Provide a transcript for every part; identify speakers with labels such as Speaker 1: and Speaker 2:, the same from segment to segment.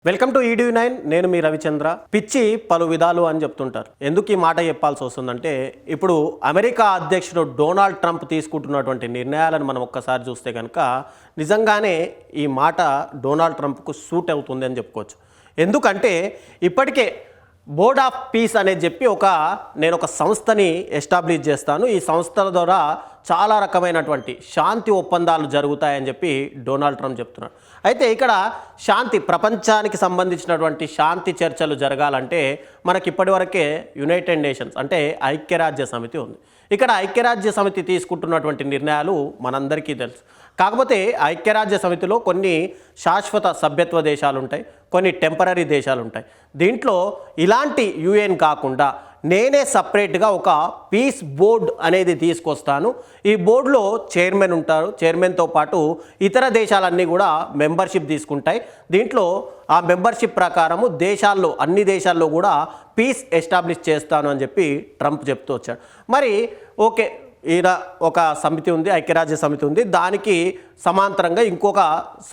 Speaker 1: Welcome to ఈడీ9. నేను మీ రవిచంద్ర. పిచ్చి పలు విధాలు అని చెప్తుంటారు. ఎందుకు ఈ మాట చెప్పాల్సి వస్తుందంటే, ఇప్పుడు అమెరికా అధ్యక్షుడు డొనాల్డ్ ట్రంప్ తీసుకుంటున్నటువంటి నిర్ణయాలను మనం ఒక్కసారి చూస్తే కనుక నిజంగానే ఈ మాట డొనాల్డ్ ట్రంప్కు సూట్ అవుతుంది అని చెప్పుకోవచ్చు. ఎందుకంటే ఇప్పటికే బోర్డ్ ఆఫ్ పీస్ అనేది చెప్పి నేను ఒక సంస్థని ఎస్టాబ్లిష్ చేస్తాను, ఈ సంస్థల ద్వారా చాలా రకమైనటువంటి శాంతి ఒప్పందాలు జరుగుతాయని చెప్పి డొనాల్డ్ ట్రంప్ చెప్తున్నాడు. అయితే ఇక్కడ శాంతి, ప్రపంచానికి సంబంధించినటువంటి శాంతి చర్చలు జరగాలంటే మనకి ఇప్పటివరకే యునైటెడ్ నేషన్స్ అంటే ఐక్యరాజ్య సమితి ఉంది. ఇక్కడ ఐక్యరాజ్య సమితి తీసుకుంటున్నటువంటి నిర్ణయాలు మనందరికీ తెలుసు. కాకపోతే ఐక్యరాజ్య సమితిలో కొన్ని శాశ్వత సభ్యత్వ దేశాలు ఉంటాయి, కొన్ని టెంపరరీ దేశాలు ఉంటాయి. దీంట్లో ఇలాంటి యుఎన్ కాకుండా నేనే సపరేట్గా ఒక పీస్ బోర్డ్ అనేది తీసుకొస్తాను. ఈ బోర్డులో చైర్మన్ ఉంటారు, చైర్మన్తో పాటు ఇతర దేశాలన్నీ కూడా మెంబర్షిప్ తీసుకుంటాయి. దీంట్లో ఆ మెంబర్షిప్ ప్రకారము అన్ని దేశాల్లో కూడా పీస్ ఎస్టాబ్లిష్ చేస్తాను అని చెప్పి ట్రంప్ చెప్తూ వచ్చాడు. మరి ఓకే, ఈయన ఒక సమితి ఉంది, ఐక్యరాజ్య సమితి ఉంది, దానికి సమాంతరంగా ఇంకొక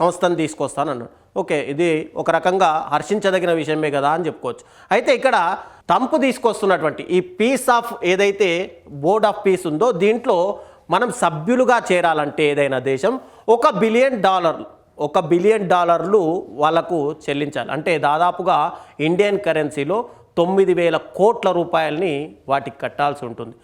Speaker 1: సంస్థను తీసుకొస్తాను అన్నాడు. ఓకే, ఇది ఒక రకంగా హర్షించదగిన విషయమే కదా అని చెప్పుకోవచ్చు. అయితే ఇక్కడ ట్రంప్ తీసుకొస్తున్నటువంటి ఈ ఏదైతే బోర్డ్ ఆఫ్ పీస్ ఉందో, దీంట్లో మనం సభ్యులుగా చేరాలంటే ఏదైనా దేశం $1 బిలియన్ వాళ్ళకు చెల్లించాలి. అంటే దాదాపుగా ఇండియన్ కరెన్సీలో 9,000 కోట్ల రూపాయలని వాటికి కట్టాల్సి ఉంటుంది.